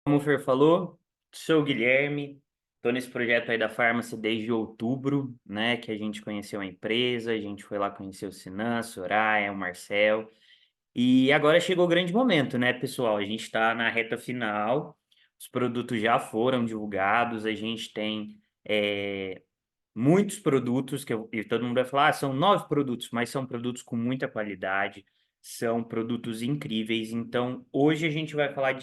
Como o Fer falou, sou o Guilherme, estou nesse projeto aí da Farmácia desde outubro, né, que a gente conheceu a empresa, a gente foi lá conhecer o Sinan, a Soraya, o Marcel, e agora chegou o grande momento, né, pessoal? A gente está na reta final, os produtos já foram divulgados, a gente tem muitos produtos e todo mundo vai falar, são 9 produtos, mas são produtos com muita qualidade, são produtos incríveis. Então, hoje a gente vai falar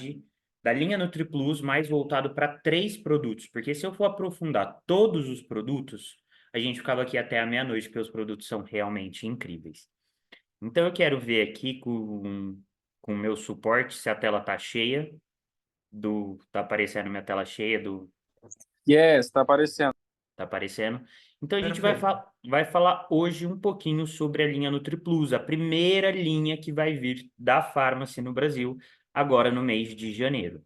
da linha NutriPlus mais voltado para 3 produtos, porque se eu for aprofundar todos os produtos, a gente ficava aqui até a meia-noite, porque os produtos são realmente incríveis. Então, eu quero ver aqui com o meu suporte se a tela tá cheia, tá aparecendo minha tela cheia do. Yes, está aparecendo. Tá aparecendo? Então a gente Perfeito. vai falar hoje um pouquinho sobre a linha NutriPlus, a primeira linha que vai vir da Farmácia no Brasil, agora no mês de janeiro.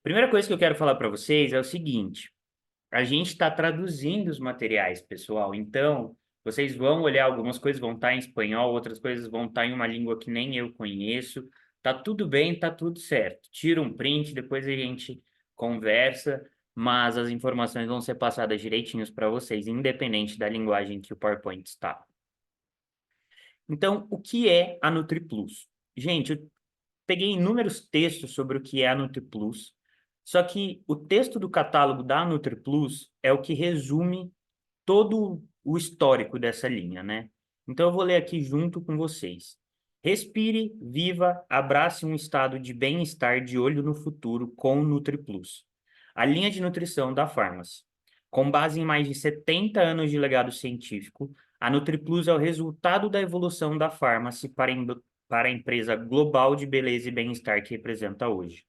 Primeira coisa que eu quero falar para vocês é o seguinte: a gente está traduzindo os materiais, pessoal. Então, vocês vão olhar algumas coisas vão estar em espanhol, outras coisas vão estar em uma língua que nem eu conheço. Tá tudo bem, tá tudo certo. Tira um print, depois a gente conversa, mas as informações vão ser passadas direitinhos para vocês, independente da linguagem que o PowerPoint está. Então, o que é a NutriPlus? Gente, eu peguei inúmeros textos sobre o que é a NutriPlus, só que o texto do catálogo da NutriPlus é o que resume todo o histórico dessa linha, né? Então eu vou ler aqui junto com vocês. Respire, viva, abrace um estado de bem-estar de olho no futuro com o NutriPlus. A linha de nutrição da Farmácia. Com base em mais de 70 anos de legado científico, a NutriPlus é o resultado da evolução da Farmácia para a empresa global de beleza e bem-estar que representa hoje.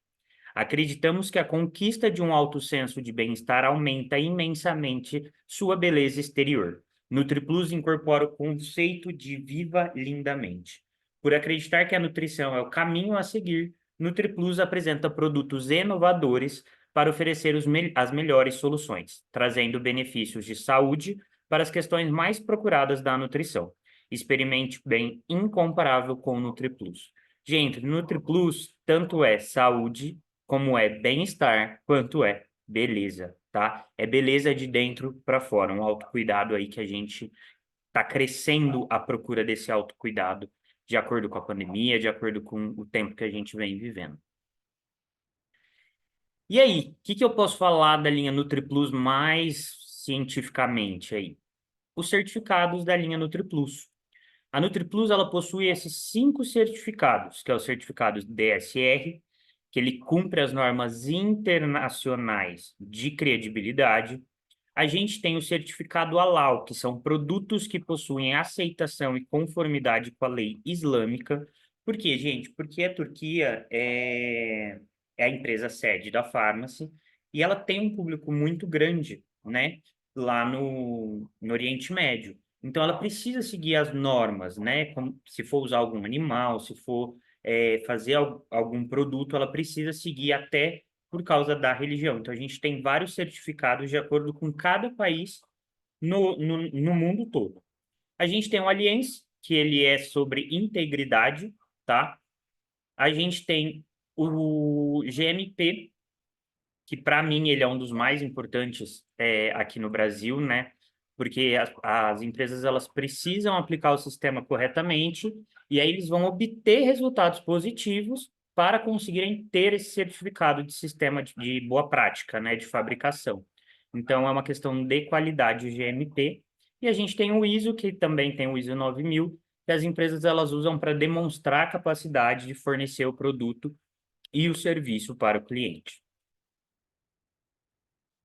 Acreditamos que a conquista de um alto senso de bem-estar aumenta imensamente sua beleza exterior. NutriPlus incorpora o conceito de viva lindamente. Por acreditar que a nutrição é o caminho a seguir, NutriPlus apresenta produtos inovadores para oferecer as melhores soluções, trazendo benefícios de saúde para as questões mais procuradas da nutrição. Experimente o bem incomparável com o NutriPlus. Gente, NutriPlus tanto é saúde como é bem-estar, quanto é beleza, tá? É beleza de dentro para fora, um autocuidado aí que a gente está crescendo a procura desse autocuidado, de acordo com a pandemia, de acordo com o tempo que a gente vem vivendo. E aí, o que que eu posso falar da linha NutriPlus mais cientificamente aí? Os certificados da linha NutriPlus. A NutriPlus ela possui esses 5 certificados, que é o certificado DSR, que ele cumpre as normas internacionais de credibilidade. A gente tem o certificado Halal, que são produtos que possuem aceitação e conformidade com a lei islâmica. Por quê, gente? Porque a Turquia é a empresa sede da Farmácia e ela tem um público muito grande, né, lá no Oriente Médio. Então, ela precisa seguir as normas, né? Como, se for usar algum animal, se for fazer algum produto, ela precisa seguir até por causa da religião. Então, a gente tem vários certificados de acordo com cada país no mundo todo. A gente tem o Aliança, que ele é sobre integridade, tá? A gente tem o GMP, que para mim ele é um dos mais importantes aqui no Brasil, né? Porque as empresas elas precisam aplicar o sistema corretamente e aí eles vão obter resultados positivos para conseguirem ter esse certificado de sistema de boa prática, né, de fabricação. Então é uma questão de qualidade GMP. E a gente tem o ISO, que também tem o ISO 9000, que as empresas elas usam para demonstrar a capacidade de fornecer o produto e o serviço para o cliente.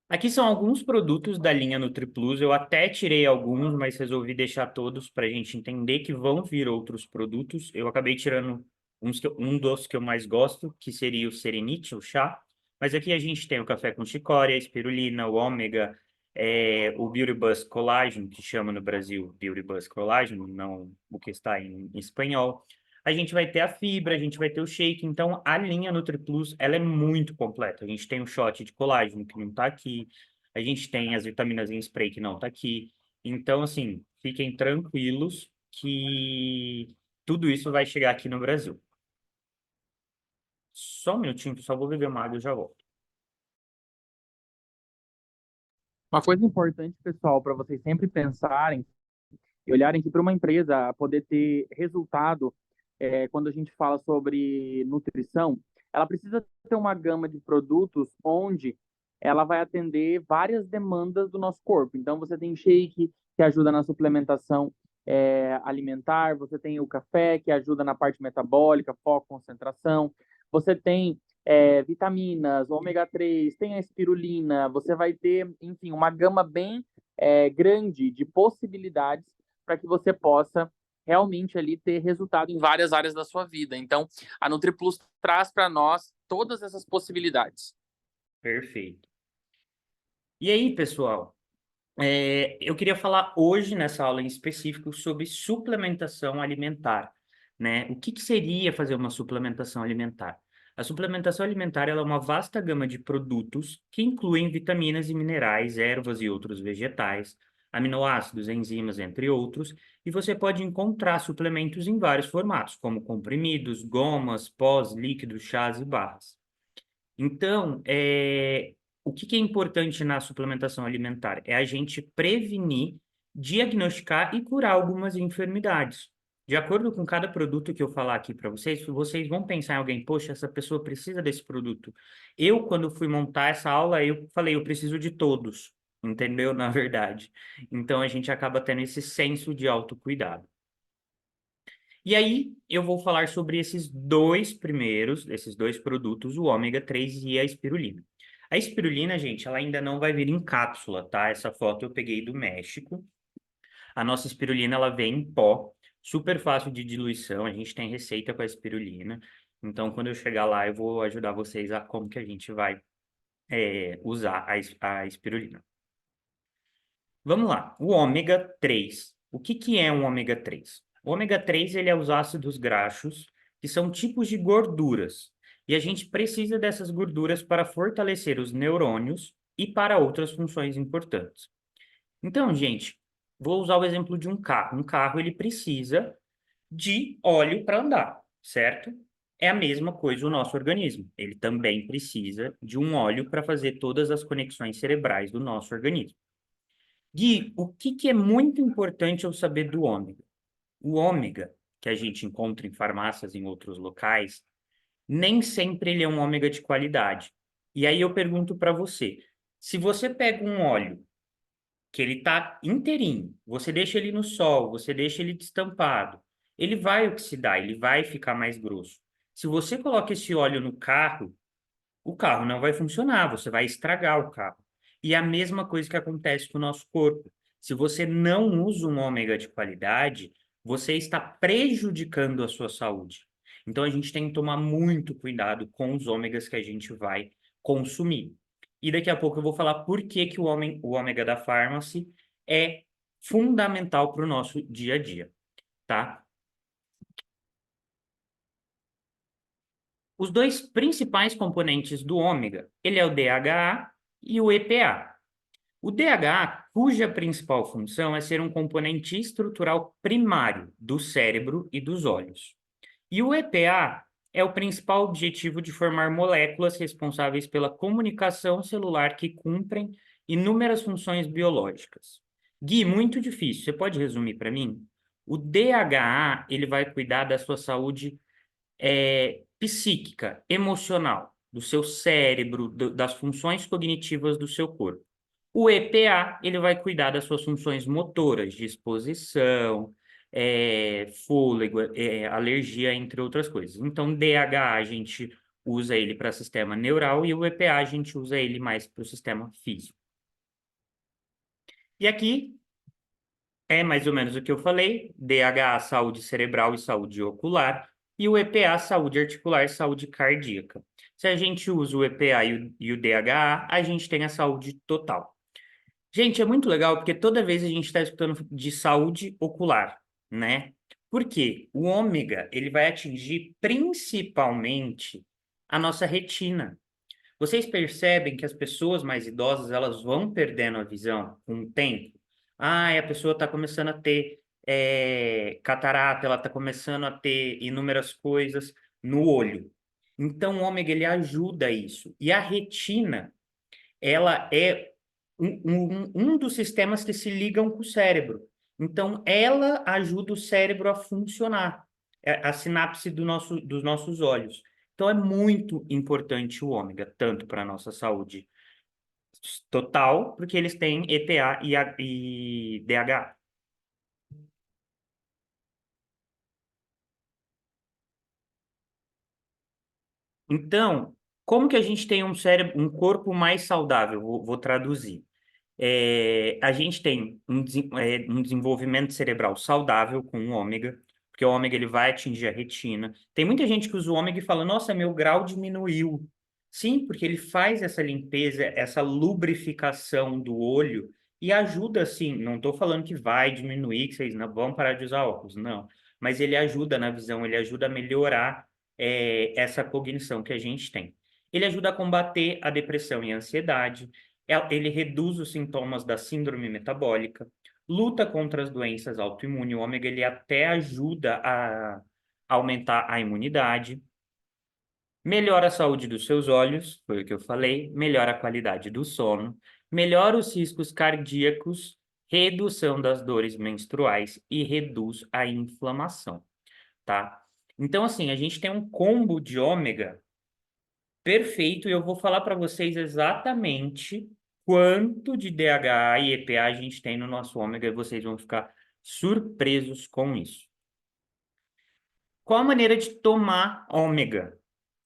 Aqui são alguns produtos da linha NutriPlus. Eu até tirei alguns, mas resolvi deixar todos para a gente entender que vão vir outros produtos. Eu acabei tirando um dos que eu mais gosto, que seria o Serenite, o chá. Mas aqui a gente tem o café com chicória, a espirulina, o ômega, o Beauty Buzz Collagen, que chama no Brasil Beauty Buzz Collagen, não o que está em espanhol. A gente vai ter a fibra, a gente vai ter o shake. Então, a linha NutriPlus, ela é muito completa. A gente tem o shot de colágeno, que não está aqui. A gente tem as vitaminas em spray, que não está aqui. Então, assim, fiquem tranquilos que tudo isso vai chegar aqui no Brasil. Só um minutinho, só vou beber uma água e já volto. Uma coisa importante, pessoal, para vocês sempre pensarem e olharem que para uma empresa poder ter resultado, quando a gente fala sobre nutrição, ela precisa ter uma gama de produtos onde ela vai atender várias demandas do nosso corpo. Então, você tem shake, que ajuda na suplementação alimentar, você tem o café, que ajuda na parte metabólica, foco, concentração, você tem vitaminas, ômega 3, tem a espirulina, você vai ter, enfim, uma gama bem grande de possibilidades para que você possa realmente ali ter resultado em várias áreas da sua vida. Então, a NutriPlus traz para nós todas essas possibilidades. Perfeito. E aí, pessoal, eu queria falar hoje, nessa aula em específico, sobre suplementação alimentar, né? O que seria fazer uma suplementação alimentar? A suplementação alimentar ela é uma vasta gama de produtos que incluem vitaminas e minerais, ervas e outros vegetais, aminoácidos, enzimas, entre outros, e você pode encontrar suplementos em vários formatos, como comprimidos, gomas, pós, líquidos, chás e barras. Então, o que é importante na suplementação alimentar? É a gente prevenir, diagnosticar e curar algumas enfermidades. De acordo com cada produto que eu falar aqui para vocês, vocês vão pensar em alguém, poxa, essa pessoa precisa desse produto. Eu, quando fui montar essa aula, eu falei, eu preciso de todos, entendeu? Na verdade. Então, a gente acaba tendo esse senso de autocuidado. E aí, eu vou falar sobre esses dois primeiros, esses dois produtos, o ômega 3 e a espirulina. A espirulina, gente, ela ainda não vai vir em cápsula, tá? Essa foto eu peguei do México. A nossa espirulina, ela vem em pó, super fácil de diluição, a gente tem receita com a espirulina. Então, quando eu chegar lá, eu vou ajudar vocês a como que a gente vai usar a espirulina. Vamos lá, o ômega 3. O que é um ômega 3? O ômega 3 ele é os ácidos graxos, que são tipos de gorduras. E a gente precisa dessas gorduras para fortalecer os neurônios e para outras funções importantes. Então, gente, vou usar o exemplo de um carro. Um carro ele precisa de óleo para andar, certo? É a mesma coisa o nosso organismo. Ele também precisa de um óleo para fazer todas as conexões cerebrais do nosso organismo. Gui, o que é muito importante eu saber do ômega? O ômega, que a gente encontra em farmácias em outros locais, nem sempre ele é um ômega de qualidade. E aí eu pergunto para você, se você pega um óleo que ele está inteirinho, você deixa ele no sol, você deixa ele destampado, ele vai oxidar, ele vai ficar mais grosso. Se você coloca esse óleo no carro, o carro não vai funcionar, você vai estragar o carro. E é a mesma coisa que acontece com o nosso corpo. Se você não usa um ômega de qualidade, você está prejudicando a sua saúde. Então a gente tem que tomar muito cuidado com os ômegas que a gente vai consumir. E daqui a pouco eu vou falar por que que o ômega da Pharmacy é fundamental para o nosso dia a dia, tá? Os dois principais componentes do ômega, ele é o DHA e o EPA. O DHA, cuja principal função é ser um componente estrutural primário do cérebro e dos olhos. E o EPA é o principal objetivo de formar moléculas responsáveis pela comunicação celular que cumprem inúmeras funções biológicas. Gui, muito difícil. Você pode resumir para mim? O DHA, ele vai cuidar da sua saúde psíquica, emocional, do seu cérebro, das funções cognitivas do seu corpo. O EPA, ele vai cuidar das suas funções motoras, disposição, fôlego, alergia, entre outras coisas. Então, DHA a gente usa ele para sistema neural e o EPA a gente usa ele mais para o sistema físico. E aqui é mais ou menos o que eu falei: DHA, saúde cerebral e saúde ocular, e o EPA, saúde articular e saúde cardíaca. Se a gente usa o EPA e o DHA, a gente tem a saúde total. Gente, é muito legal porque toda vez a gente está escutando de saúde ocular, né? Por quê? O ômega, ele vai atingir principalmente a nossa retina. Vocês percebem que as pessoas mais idosas, elas vão perdendo a visão com o tempo? Ah, e a pessoa está começando a ter catarata, ela está começando a ter inúmeras coisas no olho. Então, o ômega, ele ajuda isso. E a retina, ela é um dos sistemas que se ligam com o cérebro. Então, ela ajuda o cérebro a funcionar, a sinapse dos nossos olhos. Então, é muito importante o ômega, tanto para a nossa saúde total, porque eles têm EPA e DHA. Então, como que a gente tem um cérebro, um corpo mais saudável? Vou traduzir. A gente tem um desenvolvimento cerebral saudável com o ômega, porque o ômega ele vai atingir a retina. Tem muita gente que usa o ômega e fala, nossa, meu grau diminuiu. Sim, porque ele faz essa limpeza, essa lubrificação do olho e ajuda, sim. Não estou falando que vai diminuir, que vocês não vão parar de usar óculos, não. Mas ele ajuda na visão, ele ajuda a melhorar essa cognição que a gente tem. Ele ajuda a combater a depressão e a ansiedade. Ele reduz os sintomas da síndrome metabólica, luta contra as doenças autoimunes. O ômega ele até ajuda a aumentar a imunidade, melhora a saúde dos seus olhos, foi o que eu falei, melhora a qualidade do sono, melhora os riscos cardíacos, redução das dores menstruais e reduz a inflamação, tá? Então, assim, a gente tem um combo de ômega perfeito, e eu vou falar para vocês exatamente quanto de DHA e EPA a gente tem no nosso ômega, e vocês vão ficar surpresos com isso. Qual a maneira de tomar ômega?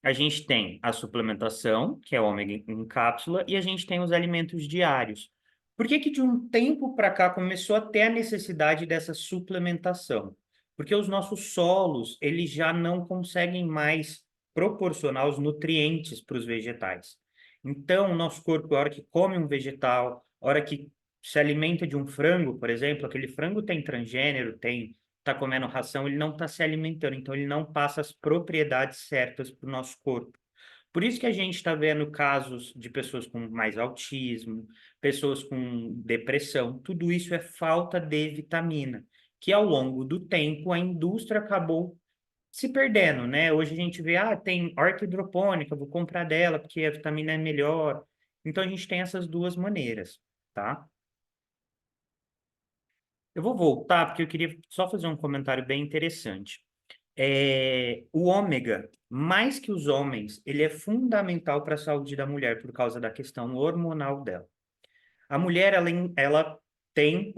A gente tem a suplementação, que é ômega em cápsula, e a gente tem os alimentos diários. Por que que de um tempo para cá começou a ter a necessidade dessa suplementação? Porque os nossos solos, eles já não conseguem mais proporcionar os nutrientes para os vegetais. Então, o nosso corpo, a hora que come um vegetal, a hora que se alimenta de um frango, por exemplo, aquele frango tem transgênero, está comendo ração, ele não está se alimentando, então ele não passa as propriedades certas para o nosso corpo. Por isso que a gente está vendo casos de pessoas com mais autismo, pessoas com depressão, tudo isso é falta de vitamina, que ao longo do tempo a indústria acabou se perdendo, né? Hoje a gente vê, tem horta hidropônica, vou comprar dela porque a vitamina é melhor. Então a gente tem essas duas maneiras, tá? Eu vou voltar porque eu queria só fazer um comentário bem interessante. O ômega, mais que os homens, ele é fundamental para a saúde da mulher por causa da questão hormonal dela. A mulher, ela tem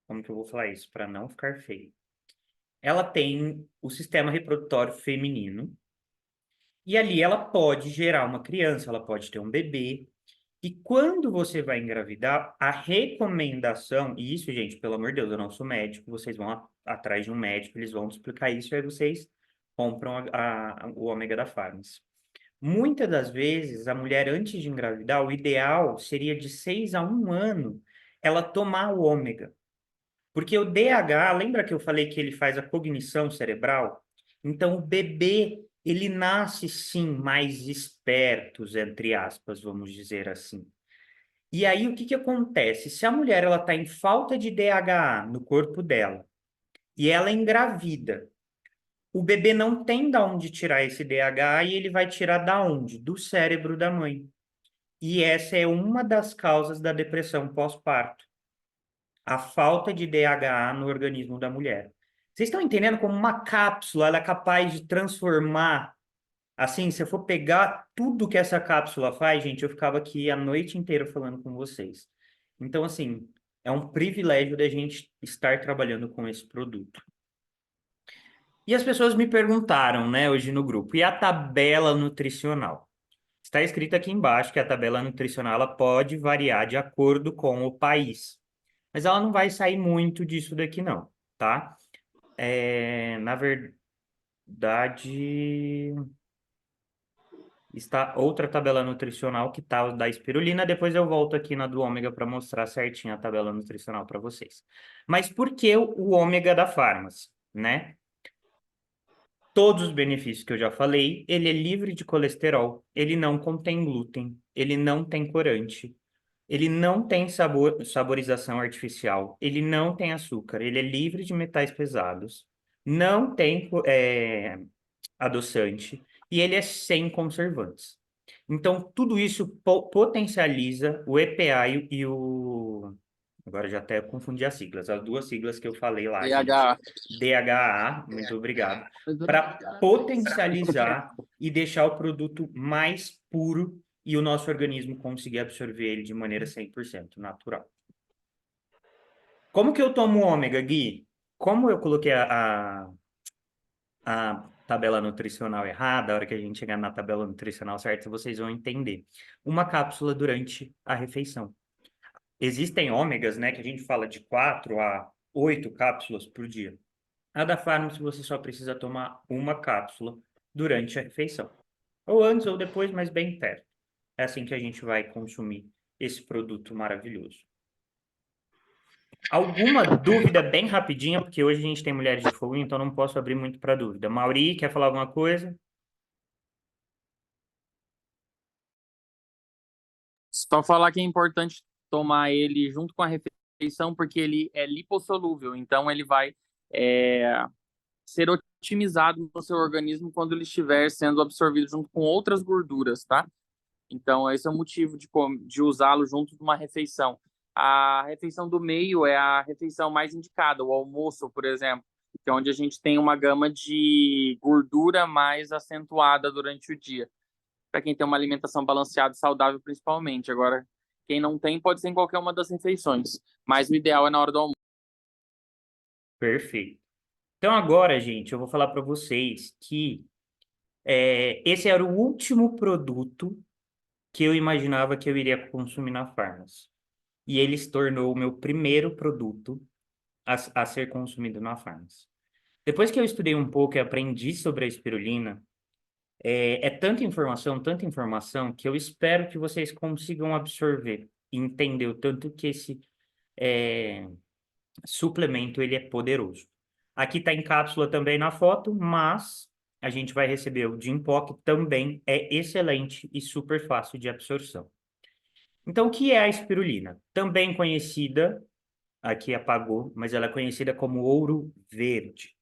como que eu vou falar isso para não ficar feio? Ela tem o sistema reprodutório feminino e ali ela pode gerar uma criança, ela pode ter um bebê. E quando você vai engravidar, a recomendação, e isso, gente, pelo amor de Deus, eu não sou médico, vocês vão atrás de um médico, eles vão te explicar isso, e aí vocês compram o ômega da Farms. Muitas das vezes, a mulher, antes de engravidar, o ideal seria de 6 a 1 ano ela tomar o ômega. Porque o DH, lembra que eu falei que ele faz a cognição cerebral? Então, o bebê, ele nasce, sim, mais espertos, entre aspas, vamos dizer assim. E aí, o que que acontece? Se a mulher ela está em falta de DHA no corpo dela e ela engravida, o bebê não tem da onde tirar esse DHA e ele vai tirar da onde? Do cérebro da mãe. E essa é uma das causas da depressão pós-parto, a falta de DHA no organismo da mulher. Vocês estão entendendo como uma cápsula ela é capaz de transformar. Assim, se eu for pegar tudo que essa cápsula faz, gente, eu ficava aqui a noite inteira falando com vocês. Então, assim, é um privilégio da gente estar trabalhando com esse produto. E as pessoas me perguntaram, né, hoje no grupo, e a tabela nutricional? Está escrito aqui embaixo que a tabela nutricional ela pode variar de acordo com o país, mas ela não vai sair muito disso daqui, não, tá? Na verdade, está outra tabela nutricional que está da espirulina. Depois eu volto aqui na do ômega para mostrar certinho a tabela nutricional para vocês. Mas por que o ômega da Farmas, né? Todos os benefícios que eu já falei, ele é livre de colesterol, ele não contém glúten, ele não tem corante, ele não tem saborização artificial, ele não tem açúcar, ele é livre de metais pesados, não tem adoçante e ele é sem conservantes. Então, tudo isso potencializa o EPA e o... Agora já até confundi as siglas, as duas siglas que eu falei lá, gente. DHA. DHA, muito obrigado, para potencializar e deixar o produto mais puro e o nosso organismo conseguir absorver ele de maneira 100% natural. Como que eu tomo ômega, Gui? Como eu coloquei a tabela nutricional errada, a hora que a gente chegar na tabela nutricional certa, vocês vão entender. Uma cápsula durante a refeição. Existem ômegas, né, que a gente fala de 4 a 8 cápsulas por dia. A da Farms, você só precisa tomar uma cápsula durante a refeição. Ou antes ou depois, mas bem perto. É assim que a gente vai consumir esse produto maravilhoso. Alguma dúvida bem rapidinha, porque hoje a gente tem mulheres de fogo, então não posso abrir muito para dúvida. Mauri, quer falar alguma coisa? Só falar que é importante tomar ele junto com a refeição, porque ele é lipossolúvel, então ele vai ser otimizado no seu organismo quando ele estiver sendo absorvido junto com outras gorduras, tá? Então, esse é o motivo de usá-lo junto de uma refeição. A refeição do meio é a refeição mais indicada, o almoço, por exemplo, que é onde a gente tem uma gama de gordura mais acentuada durante o dia. Para quem tem uma alimentação balanceada e saudável, principalmente. Agora, quem não tem, pode ser em qualquer uma das refeições, mas o ideal é na hora do almoço. Perfeito. Então agora, gente, eu vou falar para vocês que esse era o último produto que eu imaginava que eu iria consumir na Farmas. E ele se tornou o meu primeiro produto a ser consumido na Farmas. Depois que eu estudei um pouco e aprendi sobre a espirulina, é tanta informação, que eu espero que vocês consigam absorver e entender o tanto que esse suplemento ele é poderoso. Aqui está em cápsula também na foto, mas a gente vai receber o de em pó, que também é excelente e super fácil de absorção. Então, o que é a espirulina? Também conhecida, aqui apagou, mas ela é conhecida como ouro verde,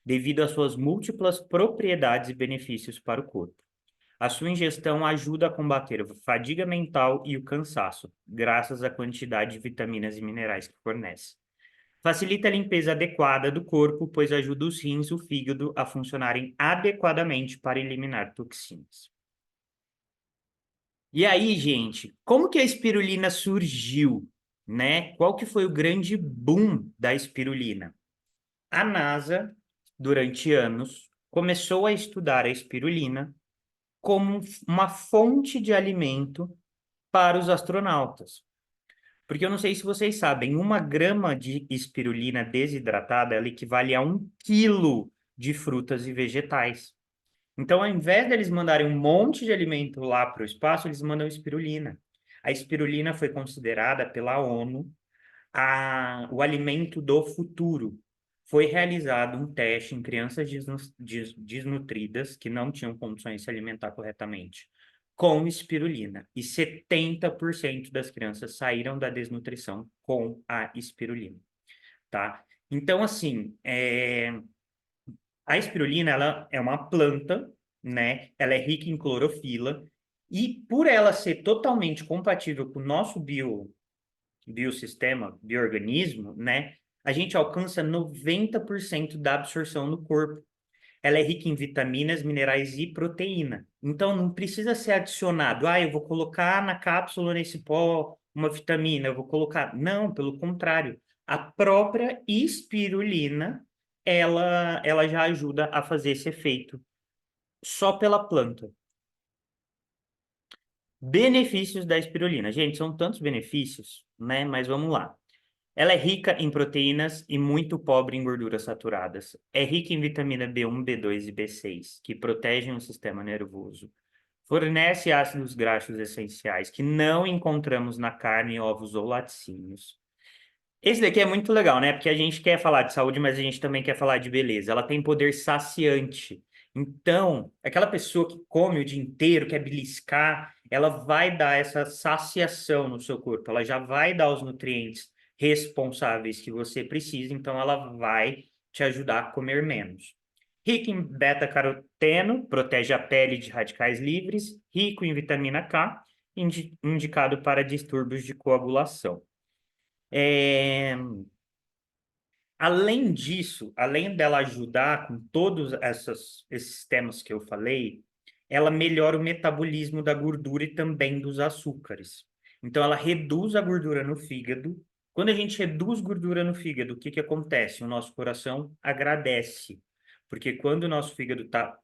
devido às suas múltiplas propriedades e benefícios para o corpo. A sua ingestão ajuda a combater a fadiga mental e o cansaço, graças à quantidade de vitaminas e minerais que fornece. Facilita a limpeza adequada do corpo, pois ajuda os rins e o fígado a funcionarem adequadamente para eliminar toxinas. E aí, gente, como que a espirulina surgiu, né? Qual que foi o grande boom da espirulina? A NASA, durante anos, começou a estudar a espirulina como uma fonte de alimento para os astronautas. Porque eu não sei se vocês sabem, 1 grama de espirulina desidratada, ela equivale a 1 quilo de frutas e vegetais. Então, ao invés deles mandarem um monte de alimento lá para o espaço, eles mandam espirulina. A espirulina foi considerada pela ONU o alimento do futuro. Foi realizado um teste em crianças desnutridas que não tinham condições de se alimentar corretamente com espirulina. E 70% das crianças saíram da desnutrição com a espirulina, tá? Então, assim, a espirulina, ela é uma planta, né? Ela é rica em clorofila e por ela ser totalmente compatível com o nosso biossistema, bioorganismo, né? A gente alcança 90% da absorção no corpo. Ela é rica em vitaminas, minerais e proteína. Então, não precisa ser adicionado. Ah, eu vou colocar na cápsula, nesse pó, uma vitamina, eu vou colocar. Não, pelo contrário. A própria espirulina, ela já ajuda a fazer esse efeito só pela planta. Benefícios da espirulina. Gente, são tantos benefícios, né? Mas vamos lá. Ela é rica em proteínas e muito pobre em gorduras saturadas. É rica em vitamina B1, B2 e B6, que protegem o sistema nervoso. Fornece ácidos graxos essenciais que não encontramos na carne, ovos ou laticínios. Esse daqui é muito legal, né? Porque a gente quer falar de saúde, mas a gente também quer falar de beleza. Ela tem poder saciante. Então, aquela pessoa que come o dia inteiro, quer beliscar, ela vai dar essa saciação no seu corpo. Ela já vai dar os nutrientes responsáveis que você precisa. Então, ela vai te ajudar a comer menos. Rico em beta-caroteno, protege a pele de radicais livres. Rico em vitamina K, indicado para distúrbios de coagulação. Além disso, além dela ajudar com todos esses temas que eu falei, ela melhora o metabolismo da gordura e também dos açúcares. Então, ela reduz a gordura no fígado. Quando a gente reduz gordura no fígado, o que que acontece? O nosso coração agradece. Porque quando o nosso fígado está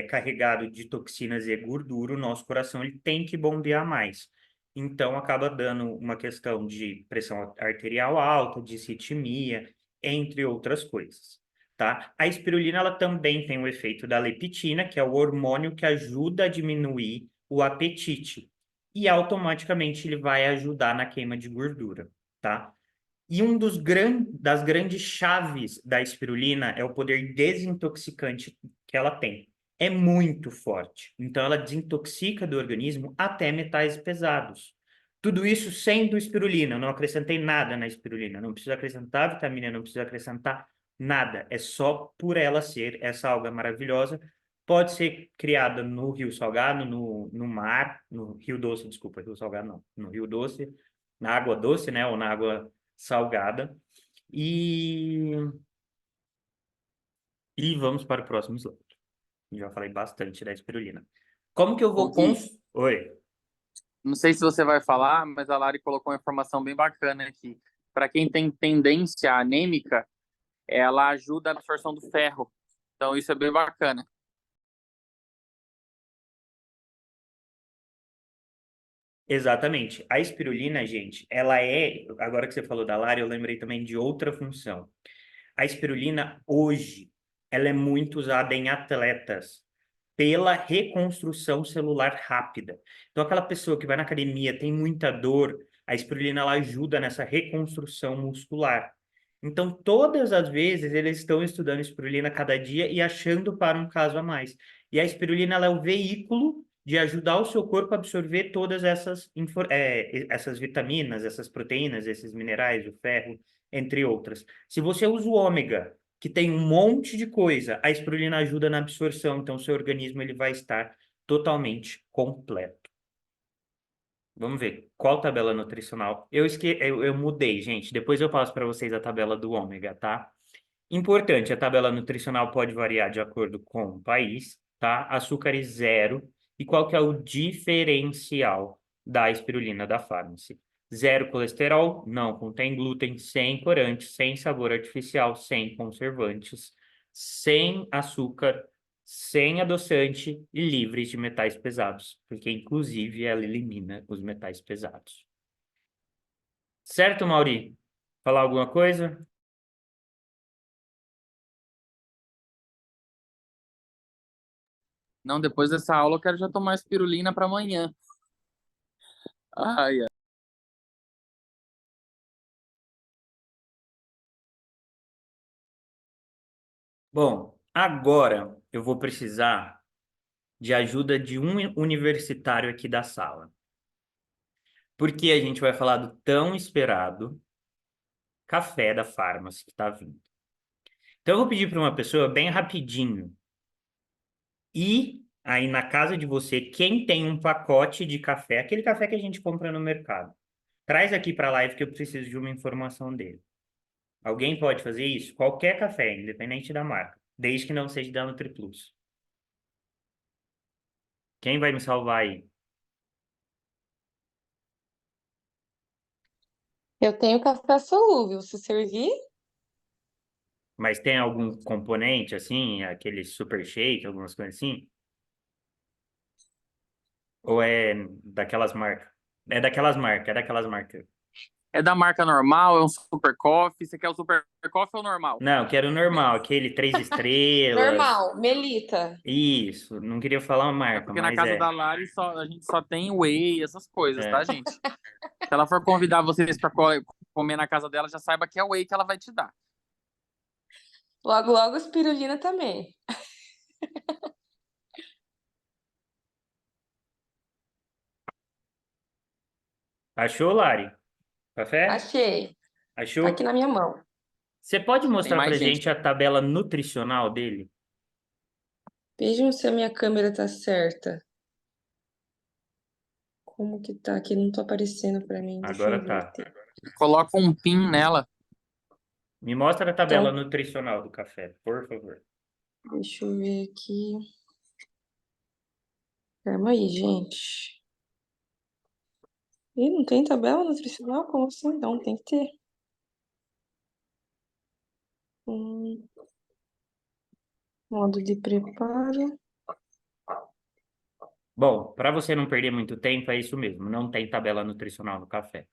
carregado de toxinas e gordura, o nosso coração ele tem que bombear mais. Então, acaba dando uma questão de pressão arterial alta, disritmia, entre outras coisas, tá? A espirulina, ela também tem o efeito da leptina, que é o hormônio que ajuda a diminuir o apetite, e automaticamente ele vai ajudar na queima de gordura, tá? E das grandes chaves da espirulina é o poder desintoxicante que ela tem. É muito forte. Então, ela desintoxica do organismo até metais pesados. Tudo isso sendo espirulina. Eu não acrescentei nada na espirulina. Não preciso acrescentar vitamina, não preciso acrescentar nada. É só por ela ser essa alga maravilhosa. Pode ser criada no Rio Salgado, no mar, no Rio Doce, desculpa, Rio Salgado não, no Rio Doce, na água doce, né, ou na água salgada. E, e vamos para o próximo slide. Já falei bastante da espirulina. Como que eu Ô, vou... Gui, Oi. não sei se você vai falar, mas a Lari colocou uma informação bem bacana aqui. Para quem tem tendência anêmica, ela ajuda a absorção do ferro. Então, isso é bem bacana. Exatamente. A espirulina, gente, ela é... Agora que você falou da Lara, eu lembrei também de outra função. A espirulina, hoje, ela é muito usada em atletas pela reconstrução celular rápida. Então, aquela pessoa que vai na academia, tem muita dor, a espirulina ela ajuda nessa reconstrução muscular. Então, todas as vezes, eles estão estudando espirulina cada dia e achando para um caso a mais. E a espirulina ela é o veículo de ajudar o seu corpo a absorver todas essas vitaminas, essas proteínas, esses minerais, o ferro, entre outras. Se você usa o ômega, que tem um monte de coisa, a espirulina ajuda na absorção, então seu organismo ele vai estar totalmente completo. Vamos ver, qual tabela nutricional? Eu mudei, gente, depois eu passo para vocês a tabela do ômega, tá? Importante, a tabela nutricional pode variar de acordo com o país, tá? Açúcares zero. E qual que é o diferencial da espirulina da Pharmacy? Zero colesterol, não contém glúten, sem corante, sem sabor artificial, sem conservantes, sem açúcar, sem adoçante e livres de metais pesados, porque inclusive ela elimina os metais pesados. Certo, Mauri? Falar alguma coisa? Não, depois dessa aula eu quero já tomar espirulina para amanhã. Ai, ai. Bom, agora eu vou precisar de ajuda de um universitário aqui da sala. Porque a gente vai falar do tão esperado café da Farmácia que está vindo. Então eu vou pedir para uma pessoa bem rapidinho ir aí na casa de você, quem tem um pacote de café, aquele café que a gente compra no mercado. Traz aqui para a live que eu preciso de uma informação dele. Alguém pode fazer isso? Qualquer café, independente da marca, desde que não seja da NutriPlus. Quem vai me salvar aí? Eu tenho café solúvel, se servir? Mas tem algum componente assim, aquele super shake, algumas coisas assim? Ou é daquelas marcas? É daquelas marcas. É da marca normal, é um super coffee. Você quer o super coffee ou normal? Não, eu quero o normal, aquele 3 estrelas. Normal, Melita. Isso, não queria falar uma É marca, porque na mas casa da é. Lari a gente só tem whey, essas coisas, tá, É. gente? Se ela for convidar vocês para comer na casa dela, já saiba que é whey que ela vai te dar. Logo, logo, espirulina também. Achou, Lari? Café? Achei. Tá aqui Achou? na minha mão. Você pode Tem mostrar pra mais gente. gente a tabela nutricional dele? Vejam se a minha câmera tá certa. Como que tá aqui? Não tá aparecendo pra mim. Deixa eu Agora tá. inverter. Coloca um pin nela. Me mostra a tabela Então, nutricional do café, por favor. deixa eu ver aqui. Calma aí, gente. Ih, não tem tabela nutricional? Como assim? Não, tem que ter. Hum, modo de preparo. Bom, para você não perder muito tempo, é isso mesmo. Não tem tabela nutricional no café.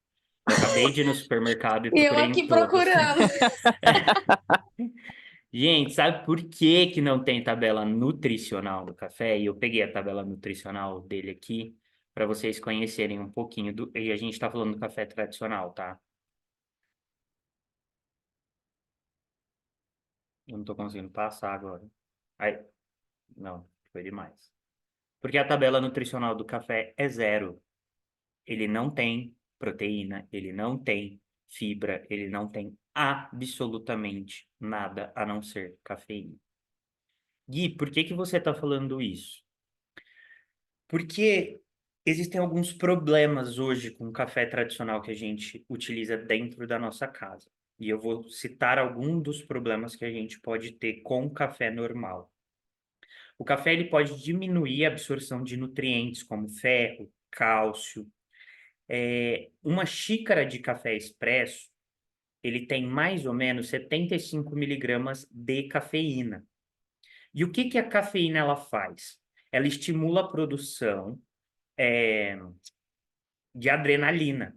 Eu acabei de ir no supermercado e E eu procurei em aqui todos. procurando. Gente, sabe por que que não tem tabela nutricional no café? E eu peguei a tabela nutricional dele aqui para vocês conhecerem um pouquinho do. E a gente está falando do café tradicional, tá? Eu não estou conseguindo passar agora. Aí, não, foi demais. Porque a tabela nutricional do café é zero. Ele não tem proteína, ele não tem fibra, ele não tem absolutamente nada a não ser cafeína. Gui, por que que você está falando isso? Porque existem alguns problemas hoje com o café tradicional que a gente utiliza dentro da nossa casa. E eu vou citar alguns dos problemas que a gente pode ter com o café normal. O café ele pode diminuir a absorção de nutrientes como ferro, cálcio. Uma xícara de café expresso, ele tem mais ou menos 75 miligramas de cafeína. E o que que a cafeína ela faz? Ela estimula a produção de adrenalina.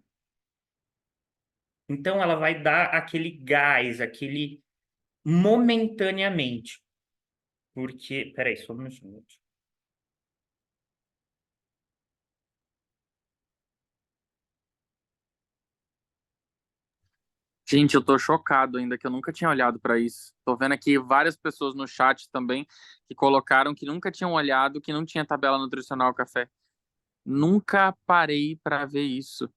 Então, ela vai dar aquele gás, aquele momentaneamente. Porque, peraí, só um minuto. Gente, eu tô chocado ainda, que eu nunca tinha olhado para isso. Tô vendo aqui várias pessoas no chat também que colocaram que nunca tinham olhado, que não tinha tabela nutricional café. Nunca parei para ver isso.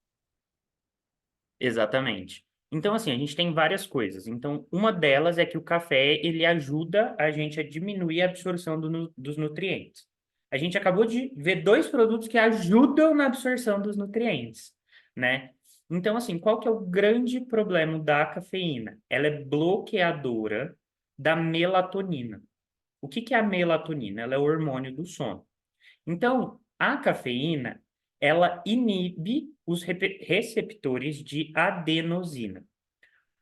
Exatamente. Então, assim, a gente tem várias coisas. Então, uma delas é que o café, ele ajuda a gente a diminuir a absorção dos nutrientes. A gente acabou de ver dois produtos que ajudam na absorção dos nutrientes, né? Então, assim, qual que é o grande problema da cafeína? Ela é bloqueadora da melatonina. O que que é a melatonina? Ela é o hormônio do sono. Então, a cafeína, ela inibe os receptores de adenosina.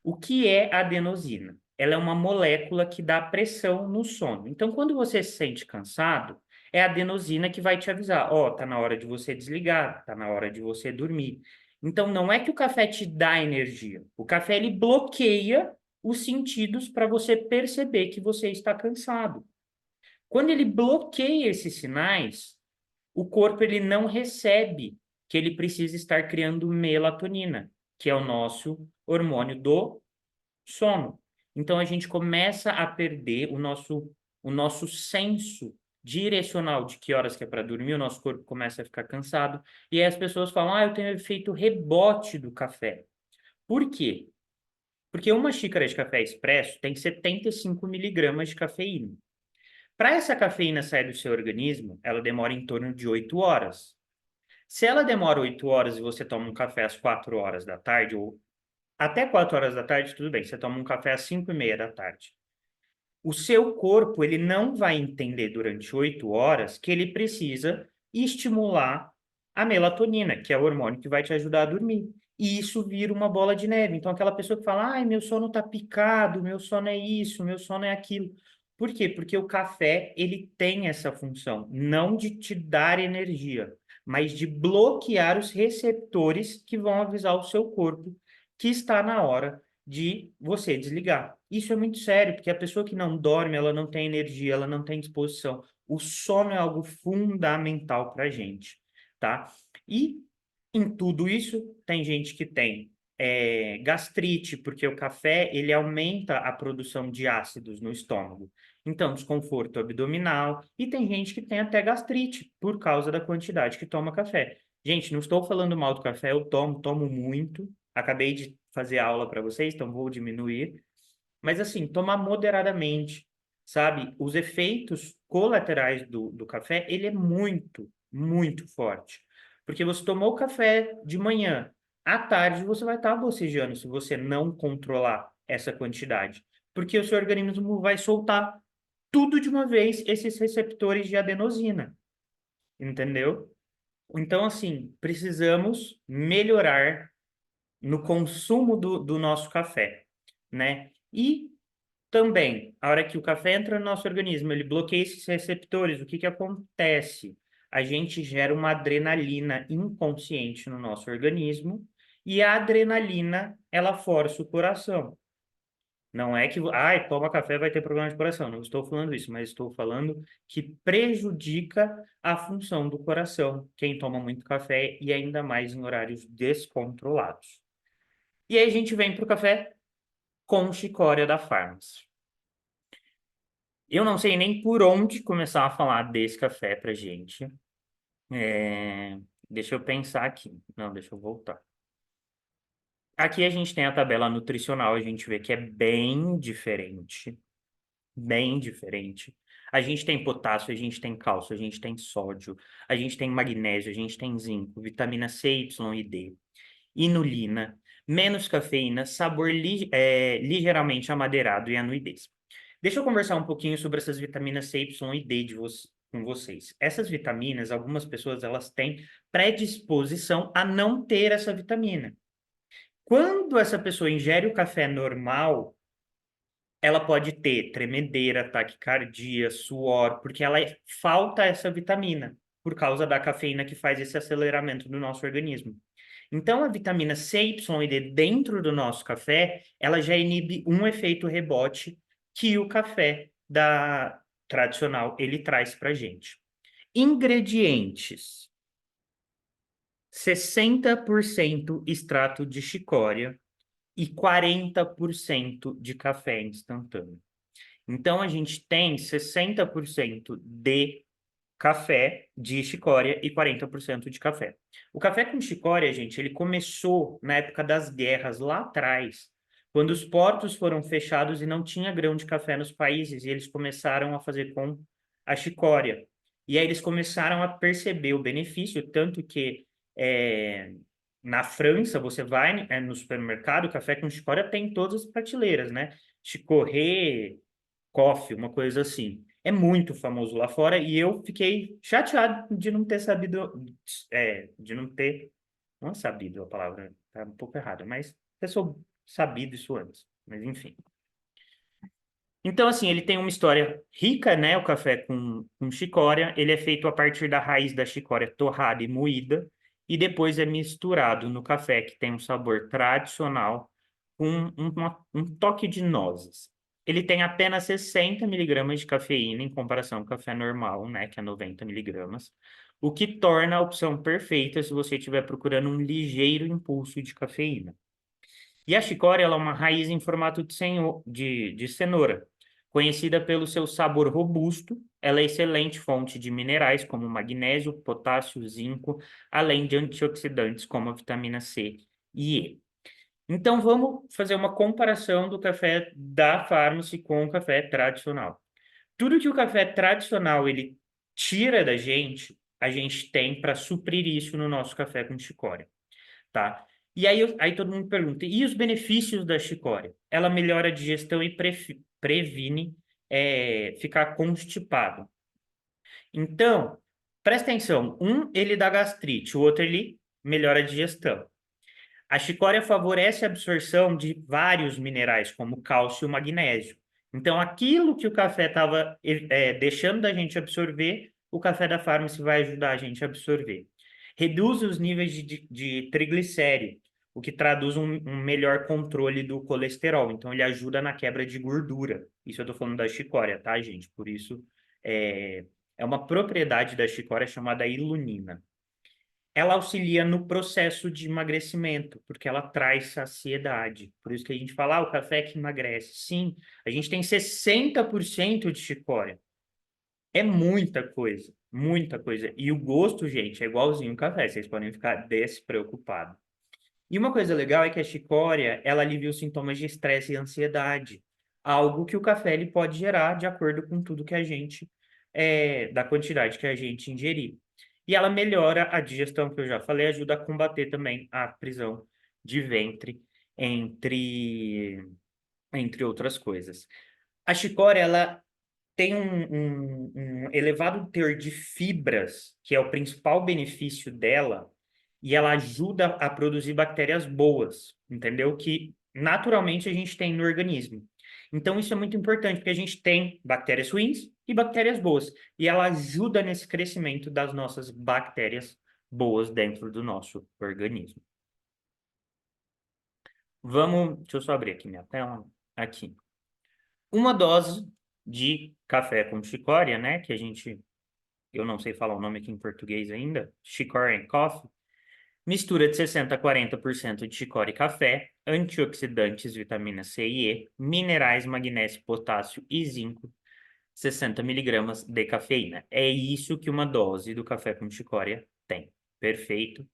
O que é adenosina? Ela é uma molécula que dá pressão no sono. Então, quando você se sente cansado, é a adenosina que vai te avisar, ó, tá na hora de você desligar, tá na hora de você dormir. Então, não é que o café te dá energia. O café, ele bloqueia os sentidos para você perceber que você está cansado. Quando ele bloqueia esses sinais, o corpo ele não recebe que ele precisa estar criando melatonina, que é o nosso hormônio do sono. Então a gente começa a perder o nosso senso direcional de que horas que é para dormir, o nosso corpo começa a ficar cansado, e aí as pessoas falam: "Ah, eu tenho efeito rebote do café". Por quê? Porque uma xícara de café expresso tem 75 miligramas de cafeína. Para essa cafeína sair do seu organismo, ela demora em torno de 8 horas. Se ela demora 8 horas e você toma um café às 4 horas da tarde, ou até 4 horas da tarde, tudo bem, você toma um café às 5 e meia da tarde. O seu corpo, ele não vai entender durante 8 horas que ele precisa estimular a melatonina, que é o hormônio que vai te ajudar a dormir. E isso vira uma bola de neve. Então, aquela pessoa que fala, ai, meu sono tá picado, meu sono é isso, meu sono é aquilo. Por quê? Porque o café, ele tem essa função, não de te dar energia, mas de bloquear os receptores que vão avisar o seu corpo que está na hora de você desligar. Isso é muito sério, porque a pessoa que não dorme, ela não tem energia, ela não tem disposição. O sono é algo fundamental para a gente, tá? E em tudo isso, tem gente que tem gastrite, porque o café, ele aumenta a produção de ácidos no estômago. Então, desconforto abdominal. E tem gente que tem até gastrite, por causa da quantidade que toma café. Gente, não estou falando mal do café, eu tomo muito. Acabei de fazer aula para vocês, então vou diminuir. mas assim, tomar moderadamente, sabe? Os efeitos colaterais do café, ele é muito, muito forte. Porque você tomou o café de manhã, à tarde você vai estar bocejando se você não controlar essa quantidade. Porque o seu organismo vai soltar tudo de uma vez esses receptores de adenosina, entendeu? Então, assim, precisamos melhorar no consumo do nosso café, né? E também, a hora que o café entra no nosso organismo, ele bloqueia esses receptores, o que que acontece? A gente gera uma adrenalina inconsciente no nosso organismo e a adrenalina, ela força o coração. Não é que, ai, toma café vai ter problema de coração. Não estou falando isso, mas estou falando que prejudica a função do coração, quem toma muito café e ainda mais em horários descontrolados. E aí a gente vem para o café com chicória da Farms. Eu não sei nem por onde começar a falar desse café para gente. Deixa eu pensar aqui. Não, deixa eu voltar. Aqui a gente tem a tabela nutricional, a gente vê que é bem diferente. Bem diferente. A gente tem potássio, a gente tem cálcio, a gente tem sódio, a gente tem magnésio, a gente tem zinco, vitamina C, Y e D, inulina, menos cafeína, sabor ligeiramente amadeirado e anuidez. Deixa eu conversar um pouquinho sobre essas vitaminas C, Y e D com vocês. Essas vitaminas, algumas pessoas elas têm predisposição a não ter essa vitamina. Quando essa pessoa ingere o café normal, ela pode ter tremedeira, taquicardia, suor, porque ela falta essa vitamina por causa da cafeína que faz esse aceleramento do nosso organismo. Então, a vitamina C, Y e D dentro do nosso café, ela já inibe um efeito rebote que o café tradicional ele traz para gente. Ingredientes: 60% extrato de chicória e 40% de café instantâneo. Então, a gente tem 60% de café de chicória e 40% de café. O café com chicória, gente, ele começou na época das guerras, lá atrás, quando os portos foram fechados e não tinha grão de café nos países, e eles começaram a fazer com a chicória. E aí eles começaram a perceber o benefício, tanto que na França, você vai no supermercado, café com chicória tem em todas as prateleiras, né? Chicorré, Coffee, uma coisa assim. É muito famoso lá fora e eu fiquei chateado de não ter sabido, de não ter, não é sabido a palavra, tá um pouco errada, mas ter sabido isso antes, mas enfim. Então, assim, ele tem uma história rica, né, o café com chicória, ele é feito a partir da raiz da chicória torrada e moída, e depois é misturado no café, que tem um sabor tradicional, com um toque de nozes. Ele tem apenas 60 miligramas de cafeína em comparação com o café normal, né, que é 90 miligramas, o que torna a opção perfeita se você estiver procurando um ligeiro impulso de cafeína. E a chicória ela é uma raiz em formato de cenoura, conhecida pelo seu sabor robusto. Ela é excelente fonte de minerais como magnésio, potássio, zinco, além de antioxidantes como a vitamina C e E. Então, vamos fazer uma comparação do café da Farmacy com o café tradicional. Tudo que o café tradicional ele tira da gente, a gente tem para suprir isso no nosso café com chicória, tá? E aí todo mundo pergunta, e os benefícios da chicória? Ela melhora a digestão e previne ficar constipado. Então, presta atenção, ele dá gastrite, o outro ele melhora a digestão. A chicória favorece a absorção de vários minerais, como cálcio e magnésio. Então, aquilo que o café estava deixando da gente absorver, o café da Farmacy vai ajudar a gente a absorver. Reduz os níveis de triglicérido, o que traduz um melhor controle do colesterol. Então, ele ajuda na quebra de gordura. Isso eu estou falando da chicória, tá, gente? Por isso, é uma propriedade da chicória chamada ilunina. Ela auxilia no processo de emagrecimento, porque ela traz saciedade. Por isso que a gente fala, o café que emagrece. Sim, a gente tem 60% de chicória. É muita coisa, muita coisa. E o gosto, gente, é igualzinho o café, vocês podem ficar despreocupados. E uma coisa legal é que a chicória, ela alivia os sintomas de estresse e ansiedade. algo que o café ele pode gerar de acordo com tudo que a gente, da quantidade que a gente ingerir. E ela melhora a digestão, que eu já falei, ajuda a combater também a prisão de ventre, entre outras coisas. A chicória, ela tem um elevado teor de fibras, que é o principal benefício dela, e ela ajuda a produzir bactérias boas, entendeu? Que naturalmente a gente tem no organismo. Então, isso é muito importante, porque a gente tem bactérias ruins e bactérias boas, e ela ajuda nesse crescimento das nossas bactérias boas dentro do nosso organismo. Deixa eu só abrir aqui minha tela. Aqui. Uma dose de café com chicória, né? Eu não sei falar o nome aqui em português ainda, Chicory and Coffee. Mistura de 60 a 40% de chicória e café, antioxidantes, vitamina C e E, minerais, magnésio, potássio e zinco, 60 miligramas de cafeína. É isso que uma dose do café com chicória tem. Perfeito.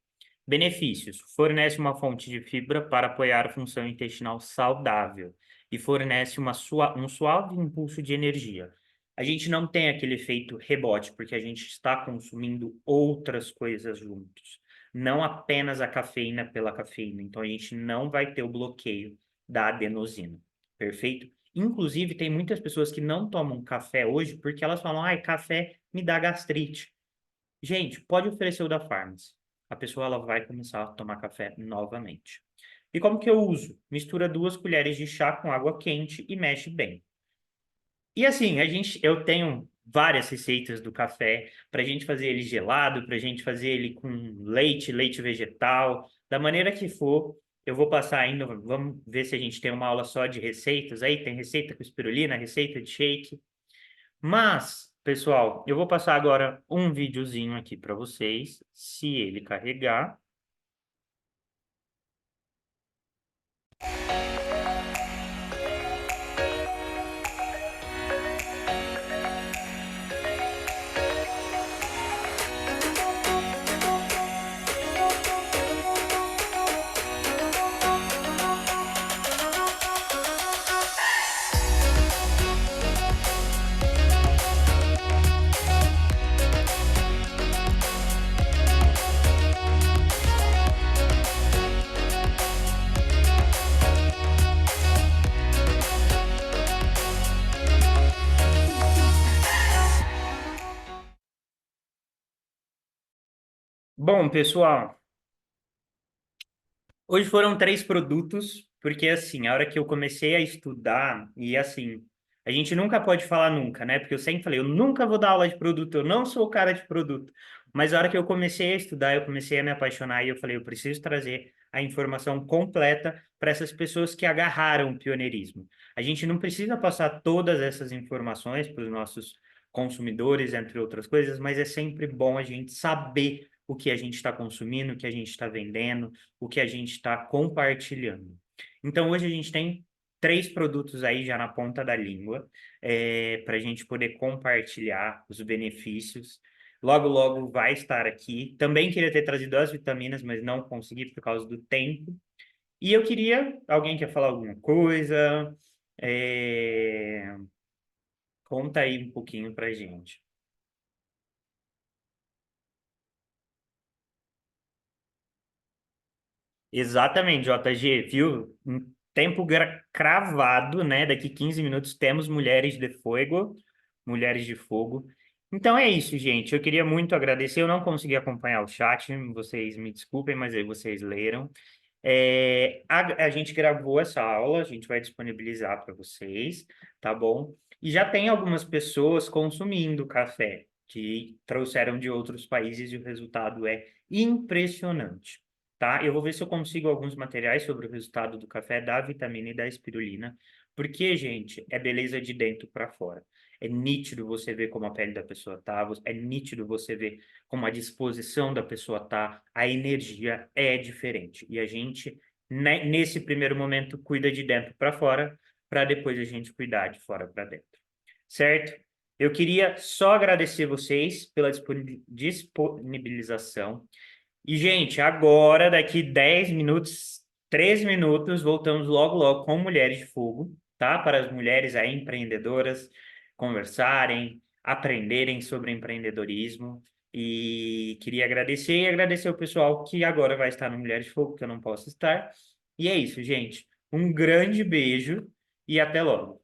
Benefícios: fornece uma fonte de fibra para apoiar a função intestinal saudável e fornece um suave impulso de energia. A gente não tem aquele efeito rebote, porque a gente está consumindo outras coisas juntos, não apenas a cafeína pela cafeína. Então, a gente não vai ter o bloqueio da adenosina. Perfeito? Inclusive, tem muitas pessoas que não tomam café hoje porque elas falam: ai, café me dá gastrite. Gente, pode oferecer o da Farms. A pessoa ela vai começar a tomar café novamente. E como que eu uso? Mistura 2 colheres de chá com água quente e mexe bem. E assim, eu tenho várias receitas do café para a gente fazer ele gelado, para a gente fazer ele com leite vegetal, da maneira que for. Eu vou passar ainda, vamos ver se a gente tem uma aula só de receitas. Aí tem receita com espirulina, receita de shake. Mas, pessoal, eu vou passar agora um videozinho aqui para vocês, se ele carregar. Bom, pessoal, hoje foram 3 produtos, porque assim, a hora que eu comecei a estudar, e assim, a gente nunca pode falar nunca, né? Porque eu sempre falei, eu nunca vou dar aula de produto, eu não sou o cara de produto. Mas a hora que eu comecei a estudar, eu comecei a me apaixonar e eu falei, eu preciso trazer a informação completa para essas pessoas que agarraram o pioneirismo. A gente não precisa passar todas essas informações para os nossos consumidores, entre outras coisas, mas é sempre bom a gente saber o que a gente está consumindo, o que a gente está vendendo, o que a gente está compartilhando. Então, hoje a gente tem 3 produtos aí já na ponta da língua, para a gente poder compartilhar os benefícios. Logo, logo vai estar aqui. Também queria ter trazido as vitaminas, mas não consegui por causa do tempo. E eu queria, alguém quer falar alguma coisa? Conta aí um pouquinho para gente. Exatamente, JG, viu? Um tempo cravado, né? Daqui 15 minutos temos Mulheres de Fogo, Mulheres de Fogo. Então é isso, gente. Eu queria muito agradecer. Eu não consegui acompanhar o chat, vocês me desculpem, mas aí vocês leram. A gente gravou essa aula, a gente vai disponibilizar para vocês, tá bom? E já tem algumas pessoas consumindo café que trouxeram de outros países e o resultado é impressionante, tá? Eu vou ver se eu consigo alguns materiais sobre o resultado do café, da vitamina e da espirulina, porque, gente, é beleza de dentro para fora. É nítido você ver como a pele da pessoa tá, é nítido você ver como a disposição da pessoa tá, a energia é diferente. E a gente, nesse primeiro momento, cuida de dentro para fora, para depois a gente cuidar de fora para dentro. Certo? Eu queria só agradecer vocês pela disponibilização. E, gente, agora, daqui 10 minutos, 3 minutos, voltamos logo, logo com Mulheres de Fogo, tá? Para as mulheres aí empreendedoras conversarem, aprenderem sobre empreendedorismo. E queria agradecer e agradecer o pessoal que agora vai estar no Mulheres de Fogo, que eu não posso estar. E é isso, gente. Um grande beijo e até logo.